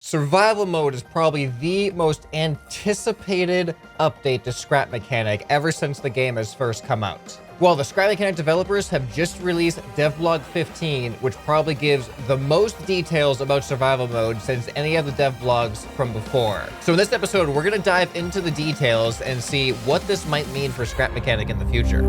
Survival mode is probably the most anticipated update to Scrap Mechanic ever since the game has first come out. Well, the Scrap Mechanic developers have just released DevBlog 15, which probably gives the most details about survival mode since any of the devblogs from before. So in this episode, we're going to dive into the details and see what this might mean for Scrap Mechanic in the future.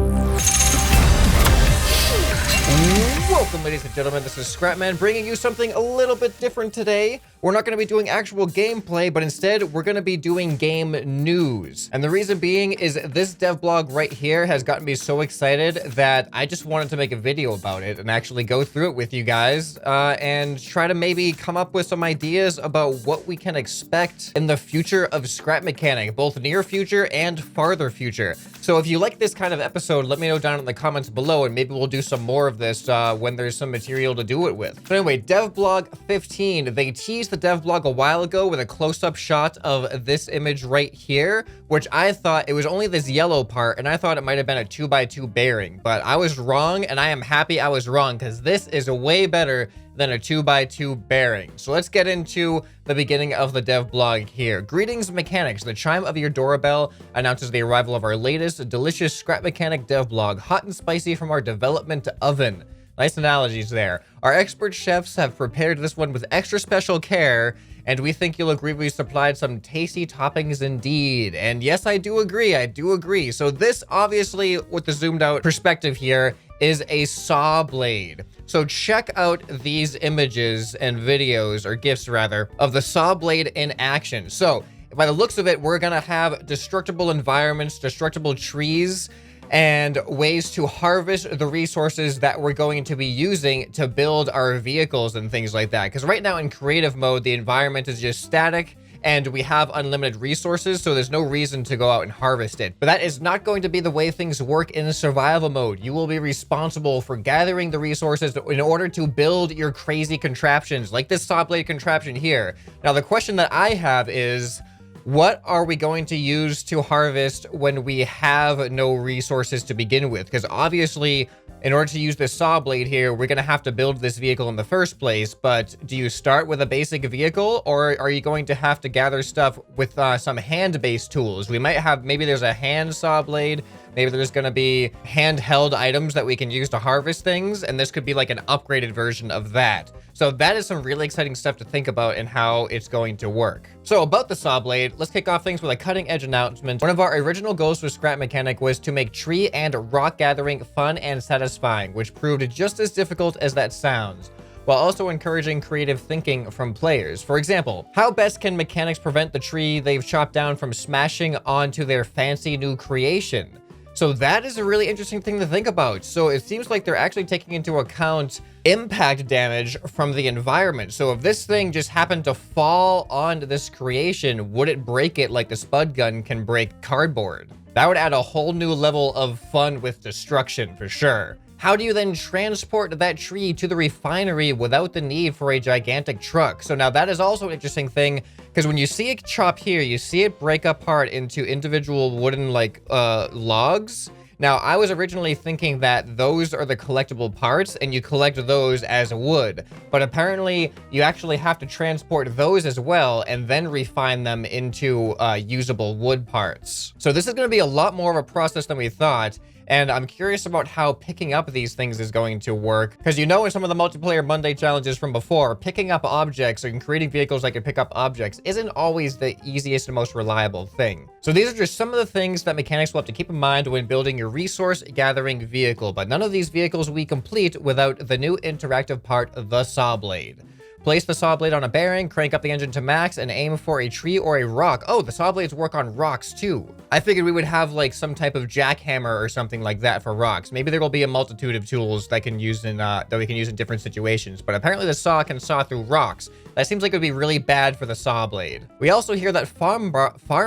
Welcome, ladies and gentlemen, this is ScrapMan bringing you something a little bit different today. We're not going to be doing actual gameplay, but instead we're going to be doing game news. And the reason being is this devblog right here has gotten me so excited that I just wanted to make a video about it and actually go through it with you guys and try to maybe come up with some ideas about what we can expect in the future of Scrap Mechanic, both near future and farther future. So if you like this kind of episode, let me know down in the comments below and maybe we'll do some more of this when there's some material to do it with. But anyway, DevBlog 15, they teased the devblog a while ago with a close-up shot of this image right here, which I thought it was only this yellow part, and I thought it might have been a 2x2 bearing, but I was wrong, and I am happy I was wrong, because this is way better than a 2x2 bearing. So let's get into the beginning of the devblog here. Greetings, mechanics. The chime of your doorbell announces the arrival of our latest delicious Scrap Mechanic devblog, hot and spicy from our development oven. Nice analogies there. Our expert chefs have prepared this one with extra special care, and we think you'll agree we supplied some tasty toppings indeed. And yes, I do agree. So this, obviously, with the zoomed out perspective here, is a saw blade. So check out these images and videos, or GIFs rather, of the saw blade in action. So by the looks of it, we're gonna have destructible environments, destructible trees, and ways to harvest the resources that we're going to be using to build our vehicles and things like that. Because right now in creative mode, the environment is just static and we have unlimited resources, so there's no reason to go out and harvest it. But that is not going to be the way things work in survival mode. You will be responsible for gathering the resources in order to build your crazy contraptions, like this saw blade contraption here. Now, the question that I have is, what are we going to use to harvest when we have no resources to begin with? Because obviously, in order to use this saw blade here, we're going to have to build this vehicle in the first place. But do you start with a basic vehicle, or are you going to have to gather stuff with some hand-based tools? We might have, maybe there's a hand saw blade, maybe there's going to be handheld items that we can use to harvest things, and this could be like an upgraded version of that. So that is some really exciting stuff to think about and how it's going to work. So about the saw blade, let's kick off things with a cutting edge announcement. One of our original goals with Scrap Mechanic was to make tree and rock gathering fun and satisfying, which proved just as difficult as that sounds, while also encouraging creative thinking from players. For example, how best can mechanics prevent the tree they've chopped down from smashing onto their fancy new creation? So that is a really interesting thing to think about. So it seems like they're actually taking into account impact damage from the environment. So if this thing just happened to fall onto this creation, would it break it like the spud gun can break cardboard? That would add a whole new level of fun with destruction for sure. How do you then transport that tree to the refinery without the need for a gigantic truck? So now that is also an interesting thing, because when you see it chop here, you see it break apart into individual wooden logs. Now, I was originally thinking that those are the collectible parts and you collect those as wood, but apparently you actually have to transport those as well and then refine them into usable wood parts. So this is going to be a lot more of a process than we thought. And I'm curious about how picking up these things is going to work. Because you know in some of the multiplayer Monday challenges from before, picking up objects and creating vehicles that can pick up objects isn't always the easiest and most reliable thing. So these are just some of the things that mechanics will have to keep in mind when building your resource gathering vehicle. But none of these vehicles will be complete without the new interactive part, the saw blade. Place the saw blade on a bearing, crank up the engine to max, and aim for a tree or a rock. Oh, the saw blades work on rocks too. I figured we would have like some type of jackhammer or something like that for rocks. Maybe there will be a multitude of tools that can use in that we can use in different situations. But apparently the saw can saw through rocks. That seems like it would be really bad for the saw blade. We also hear that farm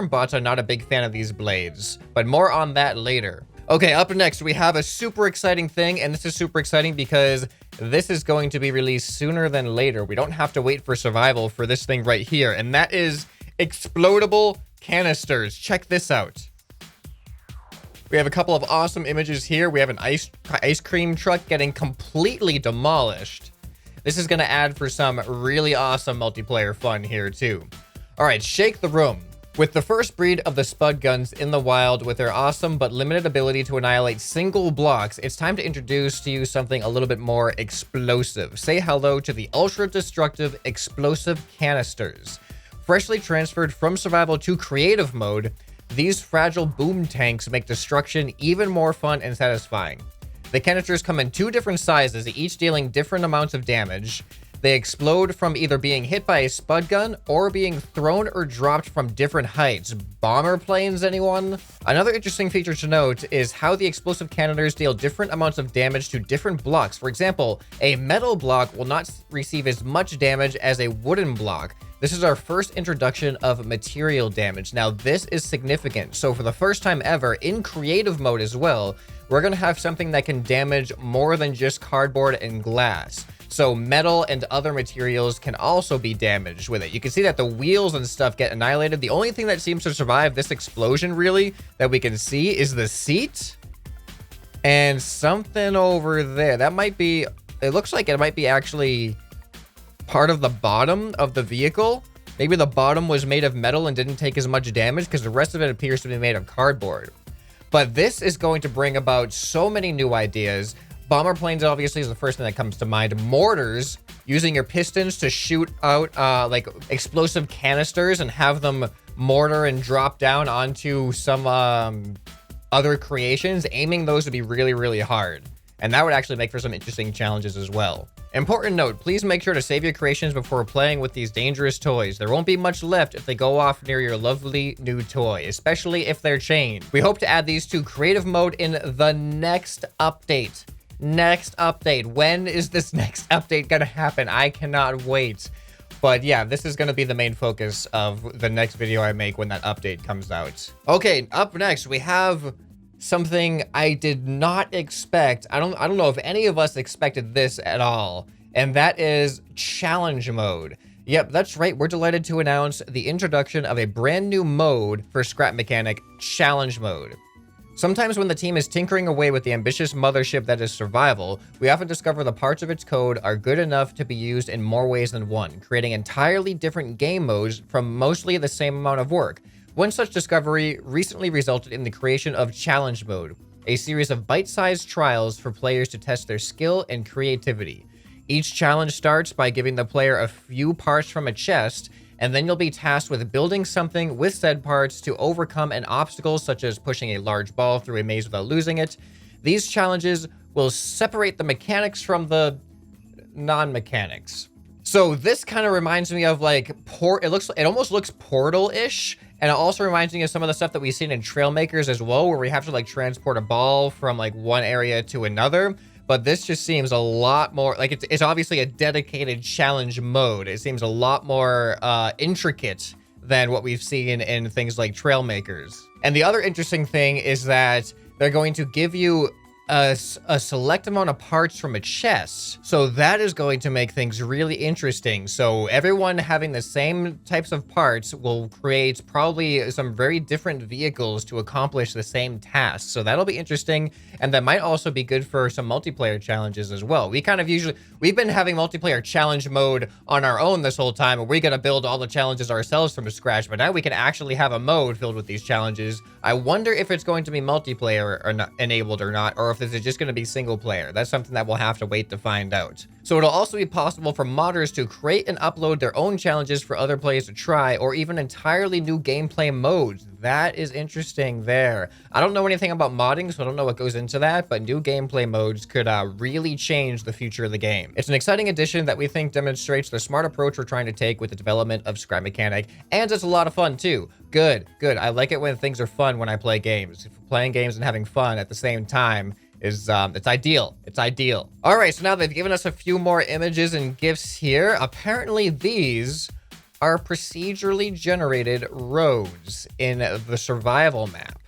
bots are not a big fan of these blades, but more on that later. Okay, up next, we have a super exciting thing, and this is super exciting because this is going to be released sooner than later. We don't have to wait for survival for this thing right here, and that is explodable canisters. Check this out. We have a couple of awesome images here. We have an ice cream truck getting completely demolished. This is going to add for some really awesome multiplayer fun here too. All right, shake the room. With the first breed of the Spud guns in the wild with their awesome but limited ability to annihilate single blocks, it's time to introduce to you something a little bit more explosive. Say hello to the ultra-destructive explosive canisters. Freshly transferred from survival to creative mode, these fragile boom tanks make destruction even more fun and satisfying. The canisters come in 2 different sizes, each dealing different amounts of damage. They explode from either being hit by a Spud gun or being thrown or dropped from different heights. Bomber planes, anyone? Another interesting feature to note is how the explosive cannoners deal different amounts of damage to different blocks. For example, a metal block will not receive as much damage as a wooden block. This is our first introduction of material damage. Now, this is significant. So for the first time ever, in creative mode as well, we're going to have something that can damage more than just cardboard and glass. So metal and other materials can also be damaged with it. You can see that the wheels and stuff get annihilated. The only thing that seems to survive this explosion, really, that we can see is the seat and something over there. That might be, it looks like it might be actually part of the bottom of the vehicle. Maybe the bottom was made of metal and didn't take as much damage because the rest of it appears to be made of cardboard. But this is going to bring about so many new ideas. Bomber planes obviously is the first thing that comes to mind. Mortars, using your pistons to shoot out like explosive canisters and have them mortar and drop down onto some other creations. Aiming those would be really, really hard. And that would actually make for some interesting challenges as well. Important note, please make sure to save your creations before playing with these dangerous toys. There won't be much left if they go off near your lovely new toy, especially if they're chained. We hope to add these to creative mode in the next update. Next update. When is this next update gonna happen? I cannot wait. But yeah, this is gonna be the main focus of the next video I make when that update comes out. Okay, up next we have something I did not expect. I don't know if any of us expected this at all, and that is challenge mode. Yep, that's right. We're delighted to announce the introduction of a brand new mode for Scrap Mechanic, challenge mode. Sometimes when the team is tinkering away with the ambitious mothership that is survival, we often discover the parts of its code are good enough to be used in more ways than one, creating entirely different game modes from mostly the same amount of work. One such discovery recently resulted in the creation of challenge mode, a series of bite-sized trials for players to test their skill and creativity. Each challenge starts by giving the player a few parts from a chest, and then you'll be tasked with building something with said parts to overcome an obstacle such as pushing a large ball through a maze without losing it. These challenges will separate the mechanics from the non-mechanics. So this kind of reminds me of like it almost looks Portal-ish, and it also reminds me of some of the stuff that we've seen in Trailmakers as well, where we have to like transport a ball from like one area to another. But this just seems a lot more like it's obviously a dedicated challenge mode. It seems a lot more intricate than what we've seen in things like Trailmakers. And the other interesting thing is that they're going to give you a select amount of parts from a chest. So that is going to make things really interesting. So everyone having the same types of parts will create probably some very different vehicles to accomplish the same task. So that'll be interesting. And that might also be good for some multiplayer challenges as well. We've been having multiplayer challenge mode on our own this whole time, and we're going to build all the challenges ourselves from scratch. But now we can actually have a mode filled with these challenges. I wonder if it's going to be multiplayer or not enabled or not, or if this is just going to be single player. That's something that we'll have to wait to find out. So it'll also be possible for modders to create and upload their own challenges for other players to try, or even entirely new gameplay modes. That is interesting there. I don't know anything about modding, so I don't know what goes into that, but new gameplay modes could really change the future of the game. It's an exciting addition that we think demonstrates the smart approach we're trying to take with the development of Scrap Mechanic, and it's a lot of fun too. Good. I like it when things are fun when I play games. Playing games and having fun at the same time is it's ideal. It's ideal. All right, so now they've given us a few more images and GIFs here. Apparently these are procedurally generated roads in the survival map.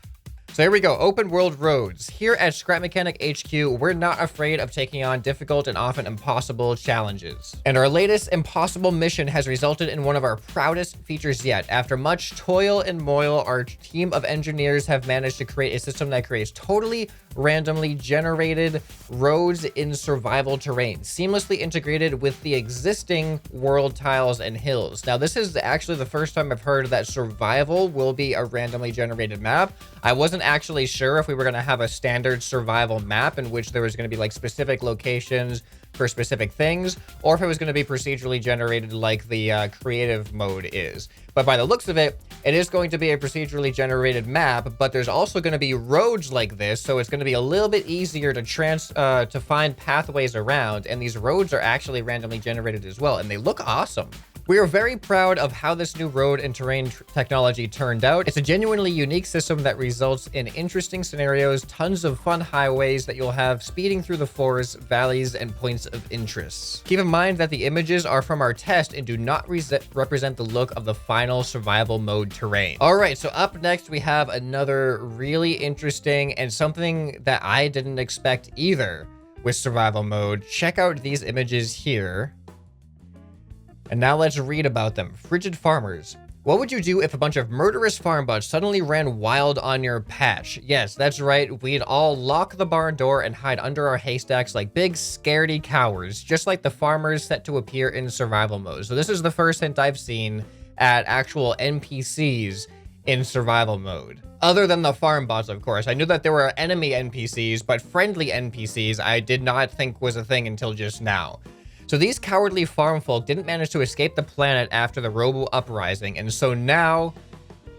So here we go, open world roads. Here at Scrap Mechanic HQ, we're not afraid of taking on difficult and often impossible challenges. And our latest impossible mission has resulted in one of our proudest features yet. After much toil and moil, our team of engineers have managed to create a system that creates totally randomly generated roads in survival terrain, seamlessly integrated with the existing world tiles and hills. Now, this is actually the first time I've heard that survival will be a randomly generated map. I wasn't actually sure if we were going to have a standard survival map in which there was going to be like specific locations for specific things, or if it was going to be procedurally generated like the creative mode is. But by the looks of it, it is going to be a procedurally generated map, but there's also going to be roads like this, so it's going to be a little bit easier to find pathways around, and these roads are actually randomly generated as well, and they look awesome. We are very proud of how this new road and terrain technology turned out. It's a genuinely unique system that results in interesting scenarios, tons of fun highways that you'll have speeding through the forests, valleys, and points of interest. Keep in mind that the images are from our test and do not represent the look of the final survival mode terrain. All right, so up next we have another really interesting and something that I didn't expect either with survival mode. Check out these images here. And now let's read about them. Frigid farmers. What would you do if a bunch of murderous farm bots suddenly ran wild on your patch? Yes, that's right. We'd all lock the barn door and hide under our haystacks like big scaredy cowards, just like the farmers set to appear in survival mode. So this is the first hint I've seen at actual NPCs in survival mode. Other than the farm bots, of course. I knew that there were enemy NPCs, but friendly NPCs I did not think was a thing until just now. So these cowardly farm folk didn't manage to escape the planet after the Robo Uprising, and so now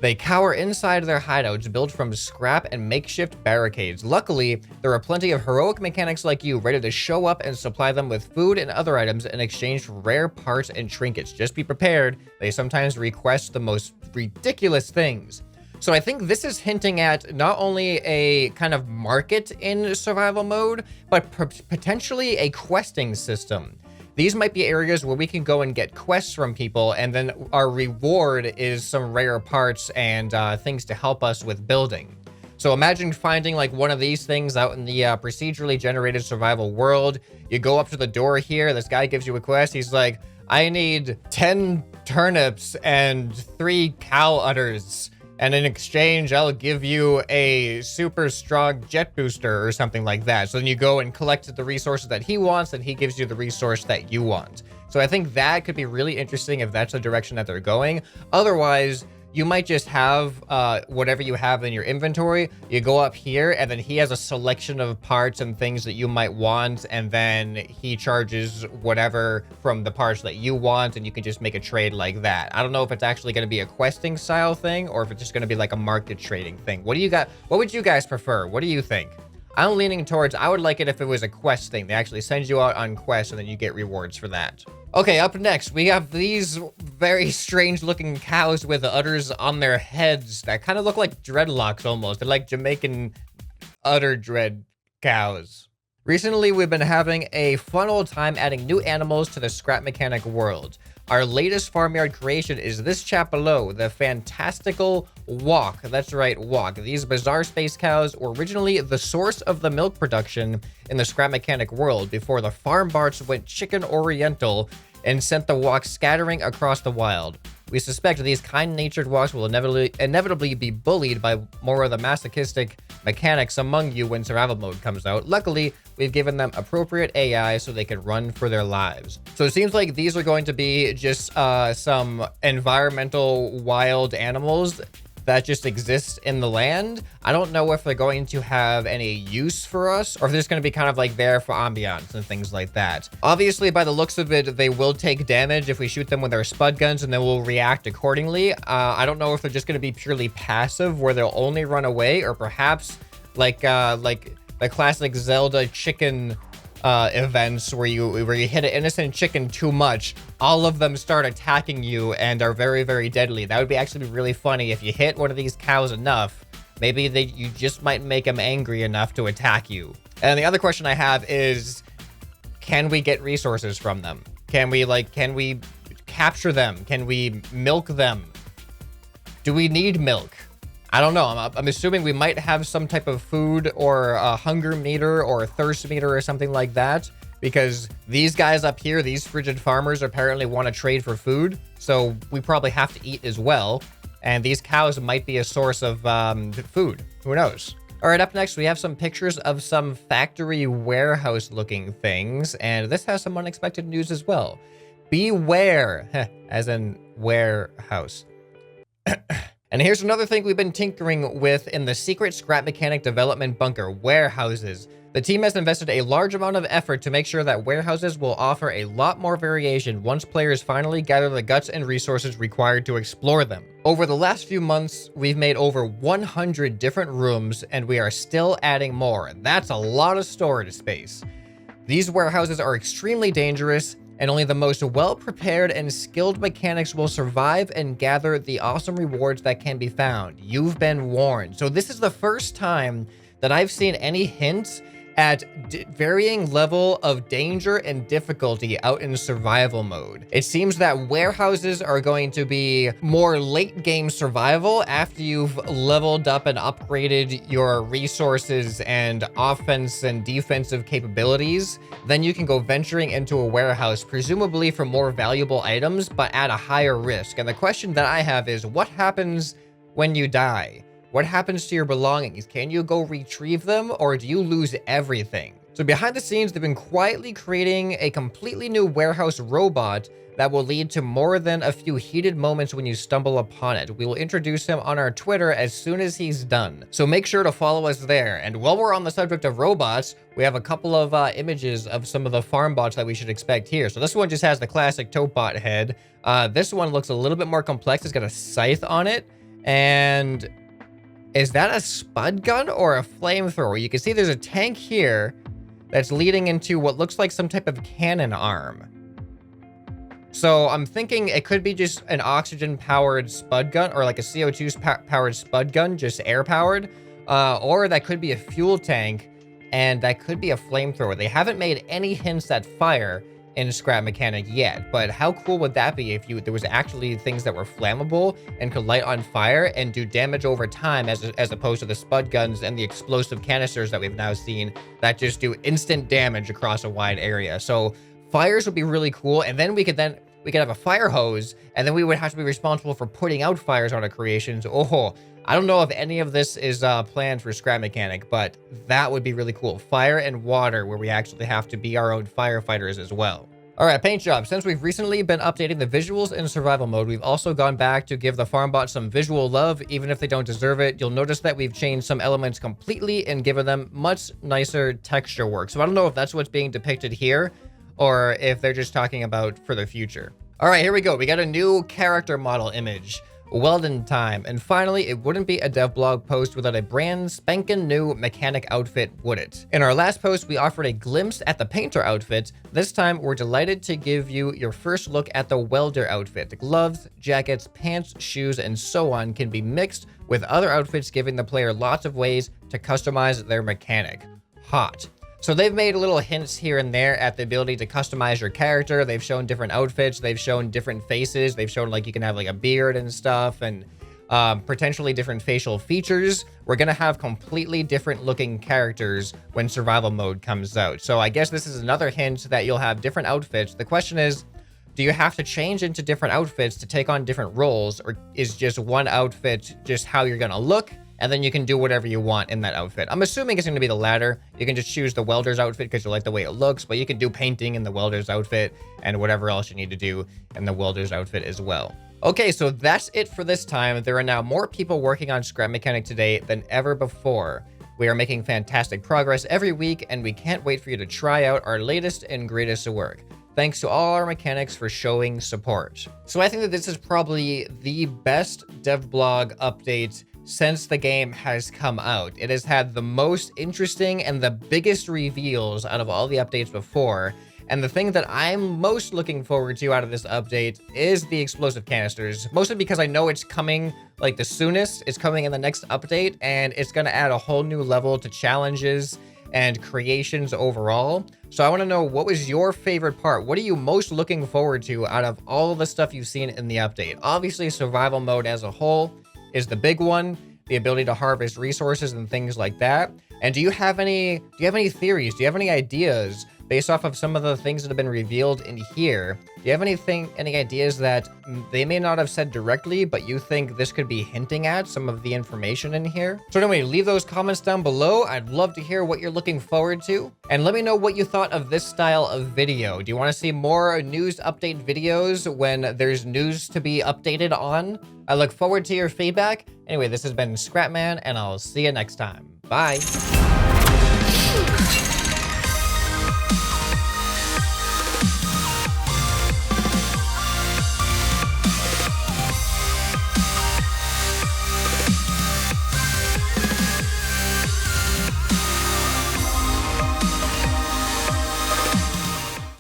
they cower inside their hideouts built from scrap and makeshift barricades. Luckily, there are plenty of heroic mechanics like you ready to show up and supply them with food and other items in exchange for rare parts and trinkets. Just be prepared. They sometimes request the most ridiculous things. So I think this is hinting at not only a kind of market in survival mode, but potentially a questing system. These might be areas where we can go and get quests from people, and then our reward is some rare parts and things to help us with building. So imagine finding like one of these things out in the procedurally generated survival world. You go up to the door here, this guy gives you a quest. He's like, I need 10 turnips and 3 cow udders. And in exchange, I'll give you a super strong jet booster or something like that. So then you go and collect the resources that he wants, and he gives you the resource that you want. So I think that could be really interesting if that's the direction that they're going. Otherwise, you might just have whatever you have in your inventory. You go up here, and then he has a selection of parts and things that you might want, and then he charges whatever from the parts that you want, and you can just make a trade like that. I don't know if it's actually going to be a questing style thing, or if it's just going to be like a market trading thing. What would you guys prefer? What do you think? I'm leaning towards, I would like it if it was a quest thing. They actually send you out on quests, and then you get rewards for that. Okay, up next, we have these very strange looking cows with udders on their heads that kind of look like dreadlocks almost. They're like Jamaican udder dread cows. Recently, we've been having a fun old time adding new animals to the Scrap Mechanic world. Our latest farmyard creation is this chap below, the fantastical Walk. That's right, Walk. These bizarre space cows were originally the source of the milk production in the Scrap Mechanic world before the farm barts went chicken oriental and sent the Walk scattering across the wild. We suspect these kind-natured Walks will inevitably be bullied by more of the masochistic mechanics among you when survival mode comes out. Luckily, we've given them appropriate AI so they can run for their lives. So it seems like these are going to be just some environmental wild animals that just exist in the land. I don't know if they're going to have any use for us, or if they're just going to be kind of like there for ambiance and things like that. Obviously, by the looks of it, they will take damage if we shoot them with our spud guns, and they will react accordingly. I don't know if they're just going to be purely passive, where they'll only run away, or perhaps like the classic Zelda chicken events where you hit an innocent chicken too much, all of them start attacking you and are very, very deadly. That would be actually really funny if you hit one of these cows enough. Maybe you just might make them angry enough to attack you. And the other question I have is, can we get resources from them? Can we capture them? Can we milk them? Do we need milk? I don't know. I'm assuming we might have some type of food or a hunger meter or a thirst meter or something like that, because these guys up here, these frigid farmers, apparently want to trade for food. So we probably have to eat as well. And these cows might be a source of food. Who knows? All right, up next, we have some pictures of some factory warehouse looking things. And this has some unexpected news as well. Beware, as in warehouse. And here's another thing we've been tinkering with in the secret scrap mechanic development bunker, warehouses. The team has invested a large amount of effort to make sure that warehouses will offer a lot more variation once players finally gather the guts and resources required to explore them. Over the last few months, we've made over 100 different rooms, and we are still adding more. That's a lot of storage space. These warehouses are extremely dangerous, and only the most well-prepared and skilled mechanics will survive and gather the awesome rewards that can be found. You've been warned. So this is the first time that I've seen any hints at varying level of danger and difficulty out in survival mode. It seems that warehouses are going to be more late game survival after you've leveled up and upgraded your resources and offense and defensive capabilities. Then you can go venturing into a warehouse, presumably for more valuable items, but at a higher risk. And the question that I have is, what happens when you die? What happens to your belongings? Can you go retrieve them, or do you lose everything? So behind the scenes, they've been quietly creating a completely new warehouse robot that will lead to more than a few heated moments when you stumble upon it. We will introduce him on our Twitter as soon as he's done. So make sure to follow us there. And while we're on the subject of robots, we have a couple of images of some of the farm bots that we should expect here. So this one just has the classic Topbot head. This one looks a little bit more complex. It's got a scythe on it. And is that a spud gun or a flamethrower? You can see there's a tank here that's leading into what looks like some type of cannon arm. So I'm thinking it could be just an oxygen-powered spud gun, or like a CO2-powered spud gun, just air-powered. Or that could be a fuel tank, and that could be a flamethrower. They haven't made any hints at fire in Scrap Mechanic yet, but how cool would that be if there was actually things that were flammable and could light on fire and do damage over time, as opposed to the spud guns and the explosive canisters that we've now seen that just do instant damage across a wide area. So fires would be really cool, and then we could have a fire hose, and then we would have to be responsible for putting out fires on our creations. Oh, I don't know if any of this is planned for Scrap Mechanic, but that would be really cool. Fire and water, where we actually have to be our own firefighters as well. All right, paint job. Since we've recently been updating the visuals in survival mode, we've also gone back to give the farm bot some visual love, even if they don't deserve it. You'll notice that we've changed some elements completely and given them much nicer texture work. So I don't know if that's what's being depicted here, or if they're just talking about for the future. All right, here we go. We got a new character model image. Well done time. And finally, it wouldn't be a DevBlog post without a brand spanking new mechanic outfit, would it? In our last post, we offered a glimpse at the painter outfit. This time, we're delighted to give you your first look at the welder outfit. The gloves, jackets, pants, shoes, and so on can be mixed with other outfits, giving the player lots of ways to customize their mechanic. Hot. So they've made little hints here and there at the ability to customize your character. They've shown different outfits. They've shown different faces. They've shown like you can have like a beard and stuff, and potentially different facial features. We're going to have completely different looking characters when survival mode comes out. So I guess this is another hint that you'll have different outfits. The question is, do you have to change into different outfits to take on different roles, or is just one outfit just how you're going to look? And then you can do whatever you want in that outfit. I'm assuming it's going to be the latter. You can just choose the welder's outfit because you like the way it looks, but you can do painting in the welder's outfit and whatever else you need to do in the welder's outfit as well. Okay, so that's it for this time. There are now more people working on Scrap Mechanic today than ever before. We are making fantastic progress every week, and we can't wait for you to try out our latest and greatest work. Thanks to all our mechanics for showing support. So I think that this is probably the best DevBlog update since the game has come out. It has had the most interesting and the biggest reveals out of all the updates before. And the thing that I'm most looking forward to out of this update is the explosive canisters, mostly because I know it's coming like the soonest. It's coming in the next update, and it's going to add a whole new level to challenges and creations overall. So I want to know, what was your favorite part? What are you most looking forward to out of all of the stuff you've seen in the update? Obviously, survival mode as a whole is the big one. the ability to harvest resources and things like that. And do you have any theories? Do you have any ideas based off of some of the things that have been revealed in here? Do you have any ideas that they may not have said directly, but you think this could be hinting at some of the information in here? So anyway, leave those comments down below. I'd love to hear what you're looking forward to. And let me know what you thought of this style of video. Do you want to see more news update videos when there's news to be updated on? I look forward to your feedback. Anyway, this has been ScrapMan, and I'll see you next time. Bye.